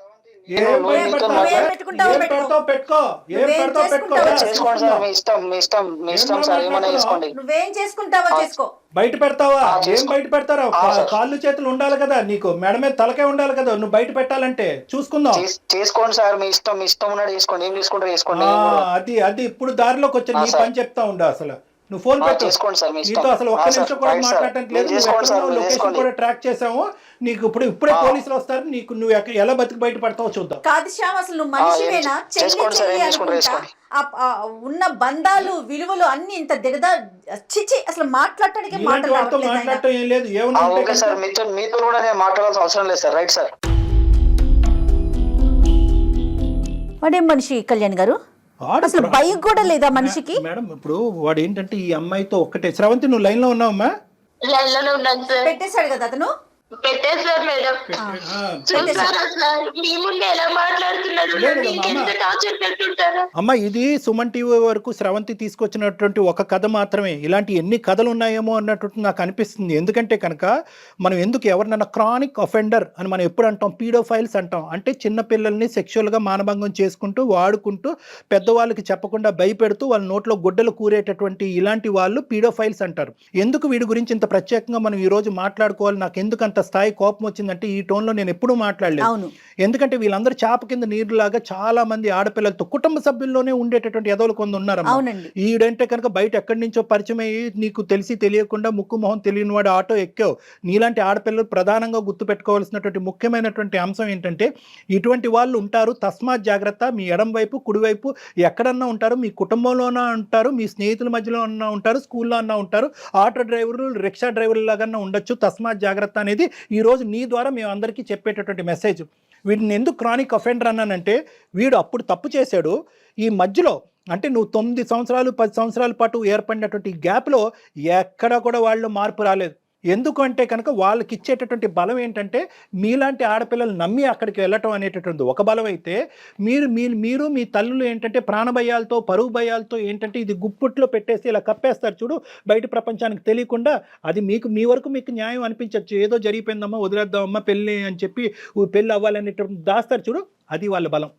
బయట పెడతావా? ఏం బయట పెడతారా? కాళ్ళు చేతులు ఉండాలి కదా నీకు, మెడ మీద తలకే ఉండాలి కదా నువ్వు బయట పెట్టాలంటే. చూసుకుందాం. చేసుకోండి సార్, మీ ఇష్టం ఉన్నాడు చేసుకోండి. ఏం చేసుకుంటారు చేసుకోండి. అది ఇప్పుడు దారిలోకి వచ్చి నీ పని చెప్తా ఉండు. అసలు నువ్వు ఫోన్ పెట్టు. నీతో అసలు ఒక్క నిమిషం కూడా మాట్లాడటానికి లేదు. లొకేషన్ కూడా ట్రాక్ చేసాము. నీకు ఇప్పుడే పోలీసులు వస్తారు. నువ్వు ఎలా బతికి బయట పడతావో చూద్దాం. కాదు శ్యామ్, అసలు నువ్వు మనిషివేనా? ఉన్న బంధాలు, విలువలు అన్ని ఇంత చిచి అసలు మాట్లాడటానికి మాట్లాడటం ఏం లేదు. ఏమన్నా సార్ మీతో కూడా నేను మాట్లాడాల్సిన అవసరం లేదు సార్. Right sir. వాడేం మనిషి కళ్యాణ్ గారు? అసలు భయం కూడా లేదా మనిషికి? మేడం ఇప్పుడు వాడు ఏంటంటే ఈ అమ్మాయితో ఒక్కటే. శ్రవంతి నువ్వు లైన్ లో ఉన్నావమ్మా? లైన్ లోనే ఉన్నాను సార్. పెట్టేశాడు కదా అతను. పెట్టేశారు మేడం. చూసారా సార్ మీ ముందు ఎలా మాట్లాడుతున్నాడు, లేదు, మీకు అమ్మ. ఎంత టార్చర్ పెడుతుంటారా? అమ్మ, ఇది సుమన్ టీవీ వరకు స్రవంతి తీసుకొచ్చినటువంటి ఒక కథ మాత్రమే. ఇలాంటి ఎన్ని కథలు ఉన్నాయేమో అన్నట్టు నాకు అనిపిస్తుంది. ఎందుకంటే కనుక మనం ఎందుకు ఎవరినైనా క్రానిక్ అఫెండర్ అని మనం ఎప్పుడు అంటాం, పీడోఫైల్స్ అంటాం. అంటే చిన్నపిల్లల్ని సెక్షువల్గా మానభంగం చేసుకుంటూ వాడుకుంటూ పెద్దవాళ్ళకి చెప్పకుండా భయపెడుతూ వాళ్ళ నోట్లో గుడ్డలు కూరేటటువంటి ఇలాంటి వాళ్ళు పీడోఫైల్స్ అంటారు. ఎందుకు వీడి గురించి ఇంత ప్రత్యేకంగా మనం ఈ రోజు మాట్లాడుకోవాలి, నాకు ఎందుకు అంత స్థాయి కోపం వచ్చిందంటే ఈ టోన్లో నేను ఎప్పుడూ మాట్లాడలేదు. ఎందుకంటే వీళ్ళందరూ చాప కింద నీరులాగా చాలా మంది ఆడపిల్లలతో కుటుంబ సభ్యుల్లోనే ఉండేటటువంటి ఎదవలు కొంత ఉన్నారమ్మా. ఈడంటే కనుక బయట ఎక్కడి నుంచో పరిచయం అయ్యి నీకు తెలిసి తెలియకుండా ముక్కు మొహం తెలియని వాడు ఆటో ఎక్కావు. నీలాంటి ఆడపిల్లలు ప్రధానంగా గుర్తుపెట్టుకోవాల్సినటువంటి ముఖ్యమైనటువంటి అంశం ఏంటంటే ఇటువంటి వాళ్ళు ఉంటారు, తస్మాత్ జాగ్రత్త. మీ ఎడం వైపు కుడివైపు ఎక్కడన్నా ఉంటారు, మీ కుటుంబంలోనే ఉంటారు, మీ స్నేహితుల మధ్యలో అన్నా ఉంటారు, స్కూల్లో అన్నా ఉంటారు, ఆటో డ్రైవర్లు రిక్షా డ్రైవర్లు లాగా ఉండొచ్చు. తస్మాత్ జాగ్రత్త అనేది ఈరోజు నీ ద్వారా మేము అందరికీ చెప్పేటటువంటి మెసేజ్. వీడిని ఎందుకు క్రానిక్ అఫెండర్ అన్నానంటే వీడు అప్పుడు తప్పు చేశాడు. ఈ మధ్యలో అంటే నువ్వు 9 సంవత్సరాలు 10 సంవత్సరాల పాటు ఏర్పడినటువంటి గ్యాప్లో ఎక్కడా కూడా వాళ్ళు మార్పు రాలేదు. ఎందుకంటే కనుక వాళ్ళకి ఇచ్చేటటువంటి బలం ఏంటంటే మీలాంటి ఆడపిల్లలు నమ్మి అక్కడికి వెళ్ళటం అనేటటువంటి ఒక బలం అయితే మీరు మీ తల్లులు ఏంటంటే ప్రాణభయాలతో పరువు భయాలతో ఏంటంటే ఇది గుప్పుట్లో పెట్టేసి ఇలా కప్పేస్తారు చూడు, బయట ప్రపంచానికి తెలియకుండా. అది మీ వరకు మీకు న్యాయం అనిపించవచ్చు, ఏదో జరిగిపోయిందమ్మా వదిలేద్దామమ్మా పెళ్ళి అని చెప్పి పెళ్ళి అవ్వాలనేటటువంటి దాస్తారు చూడు, అది వాళ్ళ బలం.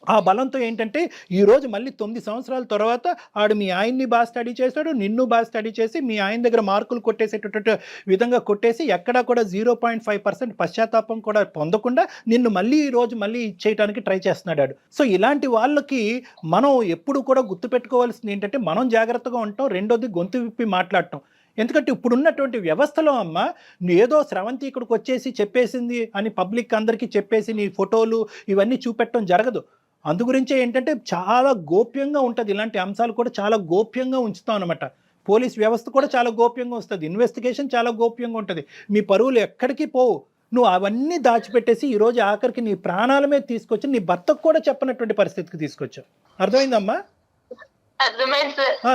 ఆ బలంతో ఏంటంటే ఈరోజు మళ్ళీ 9 సంవత్సరాల తర్వాత ఆడు మీ ఆయన్ని బాగా స్టడీ చేశాడు, నిన్ను బాగా స్టడీ చేసి మీ ఆయన దగ్గర మార్కులు కొట్టేసేటటువంటి విధంగా కొట్టేసి ఎక్కడా కూడా 0.5% పశ్చాత్తాపం కూడా పొందకుండా నిన్ను మళ్ళీ ఈరోజు మళ్ళీ ఇచ్చేయడానికి ట్రై చేస్తున్నాడు. సో ఇలాంటి వాళ్ళకి మనం ఎప్పుడు కూడా గుర్తుపెట్టుకోవాల్సింది ఏంటంటే మనం జాగ్రత్తగా ఉంటాం, రెండోది గొంతు విప్పి మాట్లాడటం. ఎందుకంటే ఇప్పుడున్నటువంటి వ్యవస్థలో అమ్మ ఏదో స్రవంతి ఇక్కడికి వచ్చేసి చెప్పేసింది అని పబ్లిక్ అందరికీ చెప్పేసి నీ ఫోటోలు ఇవన్నీ చూపెట్టడం జరగదు. అందుగురించే ఏంటంటే చాలా గోప్యంగా ఉంటుంది, ఇలాంటి అంశాలు కూడా చాలా గోప్యంగా ఉంచుతాం అనమాట. పోలీస్ వ్యవస్థ కూడా చాలా గోప్యంగా వస్తుంది, ఇన్వెస్టిగేషన్ చాలా గోప్యంగా ఉంటుంది. మీ పరువులు ఎక్కడికి పోవు. నువ్వు అవన్నీ దాచిపెట్టేసి ఈరోజు ఆఖరికి నీ ప్రాణాల మీద తీసుకొచ్చి నీ భర్తకు కూడా చెప్పనటువంటి పరిస్థితికి తీసుకొచ్చావు. అర్థమైందమ్మా?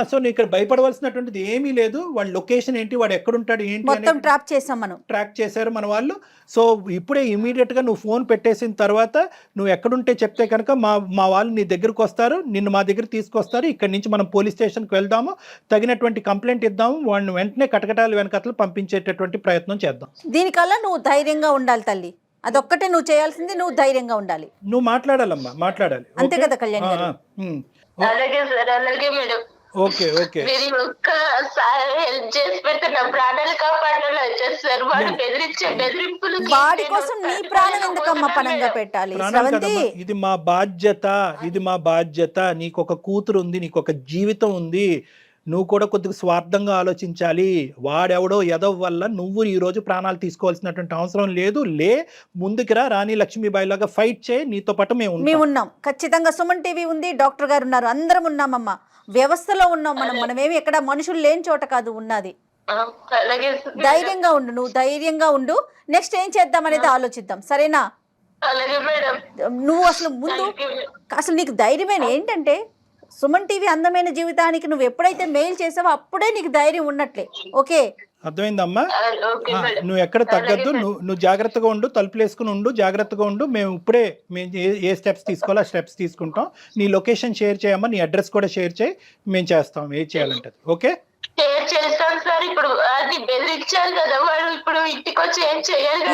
సో నీకు ఇక్కడ భయపడవలసినటువంటిది ఏమీ లేదు. వాడి లొకేషన్ ఏంటి, వాడు ఎక్కడుంటాడు ఏంటి మొత్తం ట్రాక్ చేశారు మన వాళ్ళు. సో ఇప్పుడే ఇమీడియట్గా నువ్వు ఫోన్ పెట్టేసిన తర్వాత నువ్వు ఎక్కడుంటే చెప్తే కనుక మా వాళ్ళు నీ దగ్గరకు వస్తారు, నిన్ను మా దగ్గర తీసుకొస్తారు. ఇక్కడి నుంచి మనం పోలీస్ స్టేషన్కి వెళ్దాము, తగినటువంటి కంప్లైంట్ ఇద్దాము, వాడిని వెంటనే కటకటాలు వెనకతలు పంపించేటటువంటి ప్రయత్నం చేద్దాం. దీనికల్లా నువ్వు ధైర్యంగా ఉండాలి తల్లి, అదొక్కటే నువ్వు చేయాల్సింది. నువ్వు ధైర్యంగా ఉండాలి, నువ్వు మాట్లాడాలమ్మా, మాట్లాడాలి. అంతే కదా కళ్యాణ్ గారు? అలాగే సార్, అలాగే మేడం. ఓకే మీరు ఒక్కసారి హెల్ప్ చేసి పెడితే నా ప్రాణాలు కాపాడాలి వచ్చేస్తారు. వాడు బెదిరింపులు వాడి కోసం నీ ప్రాణం ఎందుకమ్మా పణంగా పెట్టాలి స్రవంతి? ఇది మా బాధ్యత. నీకు ఒక కూతురు ఉంది, నీకు ఒక జీవితం ఉంది. నువ్వు కూడా కొద్దిగా స్వార్థంగా ఆలోచించాలి. వాడెవడో ఎదవ వల్ల నువ్వు ఈరోజు ప్రాణాలు తీసుకోవాల్సినటువంటి అవసరం లేదు. ముందుకి రా, రాణి లక్ష్మీబాయి లాగా ఫైట్ చేయి, నీతో పాటు మేము ఉన్నాం. ఖచ్చితంగా సుమన్ టీవీ ఉంది, డాక్టర్ గారు ఉన్నారు, అందరం ఉన్నామమ్మా. వ్యవస్థలో ఉన్నాం మనమేమి ఎక్కడ మనుషులు లేని చోట కాదు ఉన్నది. ధైర్యంగా ఉండు, నువ్వు ధైర్యంగా ఉండు. నెక్స్ట్ ఏం చేద్దాం అనేది ఆలోచిద్దాం, సరేనా? నువ్వు అసలు నీకు ధైర్యమైన ఏంటంటే సుమన్ టీవీ అందమైన జీవితానికి నువ్వు ఎప్పుడైతే మెయిల్ చేసావో అప్పుడే నీకు ధైర్యం ఉన్నట్లే. ఓకే, అర్థమైందమ్మా? నువ్వు ఎక్కడ తగ్గద్దు, నువ్వు జాగ్రత్తగా ఉండు, తలుపులు వేసుకుని ఉండు, జాగ్రత్తగా ఉండు. మేము ఏ స్టెప్స్ తీసుకోవాలో ఆ స్టెప్స్ తీసుకుంటాం. నీ లొకేషన్ షేర్ చేయమ్మా, నీ అడ్రస్ కూడా షేర్ చేయి, మేము చేస్తాం ఏం చేయాలంటే. ఓకే చేస్తాను సార్. ఇప్పుడు అది బెదిరించాలి కదా, వాడు ఇప్పుడు ఇంటికి వచ్చి ఏం చేయాలి?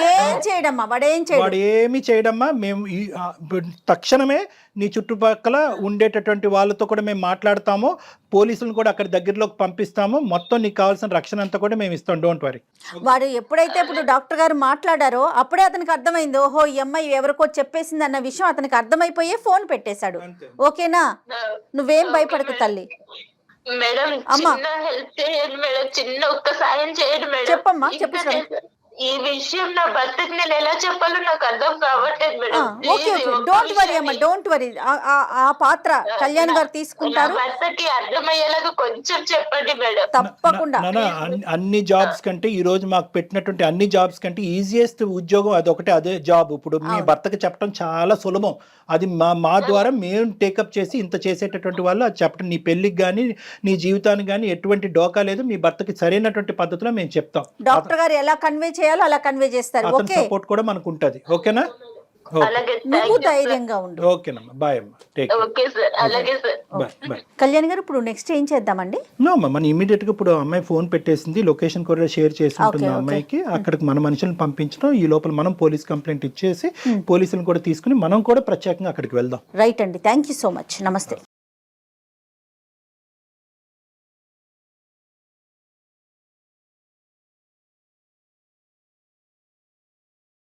వాడు ఏమి చేయడమ్మా. మేము తక్షణమే నీ చుట్టుపక్కల ఉండేటటువంటి వాళ్ళతో కూడా మేము మాట్లాడతాము, పోలీసులను కూడా అక్కడ దగ్గరలోకి పంపిస్తాము. మొత్తం నీకు కావాల్సిన రక్షణ అంతా కూడా మేము ఇస్తాం, డోంట్ వరీ. వాడు ఎప్పుడైతే ఇప్పుడు డాక్టర్ గారు మాట్లాడారో అప్పుడే అతనికి అర్థమైంది, ఓహో ఈ అమ్మాయి ఎవరికో చెప్పేసింది అన్న విషయం అతనికి అర్థమైపోయే ఫోన్ పెట్టేశాడు. ఓకేనా? నువ్వేం భయపడకు తల్లి. మేడం చిన్న హెల్ప్ చేయండి మేడం, చిన్న ఒక్క సాయం చేయండి మేడం. చెప్పమ్మా, చెప్పు. ఈ విషయం నా భర్తకి నేను ఎలా చెప్పాలో నాకు అర్థం కావట్లేదు మేడం. డోంట్ వరీ అమ్మా, డోంట్ వరీ. ఆ పాత్ర కళ్యాణ్ గారు తీసుకుంటారు. భర్తకి అర్థమయ్యేలాగా కొంచెం చెప్పండి మేడం. తప్పకుండా. అన్ని జాబ్స్ కంటే ఈ రోజు మాకు పెట్టినటువంటి అన్ని జాబ్స్ కంటే ఈజియెస్ట్ ఉద్యోగం అదొకటే, అదే జాబ్. ఇప్పుడు మీ భర్తకి చెప్పడం చాలా సులభం. అది మా ద్వారా మేము టేకప్ చేసి ఇంత చేసేటటువంటి వాళ్ళు అది చెప్పడం. నీ పెళ్లికి కానీ నీ జీవితానికి కానీ ఎటువంటి డోకా లేదు. మీ భర్తకి సరైనటువంటి పద్ధతిలో మేము చెప్తాం. డాక్టర్ గారు ఎలా కన్వే చేయాలో అలా కన్వే చేస్తారు. అతని ఓకే, సపోర్ట్ కూడా మనకు ఉంటది. ఓకేనా? అలాగే నువ్వు ధైర్యంగా ఉండు. ఓకేనమ్మా, బాయ్ అమ్మా, టేక్ ఓకే సార్, అలాగే sir. Bye bye. Kalyan garu ఇప్పుడు నెక్స్ట్ ఏం చేద్దామండి? నో అమ్మా, మన ఇమీడియట్ గా ఇప్పుడు అమ్మాయి ఫోన్ పెట్టేసింది, లొకేషన్ కూడా షేర్ చేసి ఉంటుంది Okay, అమ్మాయికి. అక్కడికి మన మనుషులను పంపించడం, ఈ లోపల మనం పోలీస్ కంప్లైంట్ ఇచ్చేసి పోలీసులను కూడా తీసుకుని మనం కూడా ప్రత్యేకంగా అక్కడికి వెళ్దాం. రైట్ అండి, థ్యాంక్ యూ సో మచ్. నమస్తే.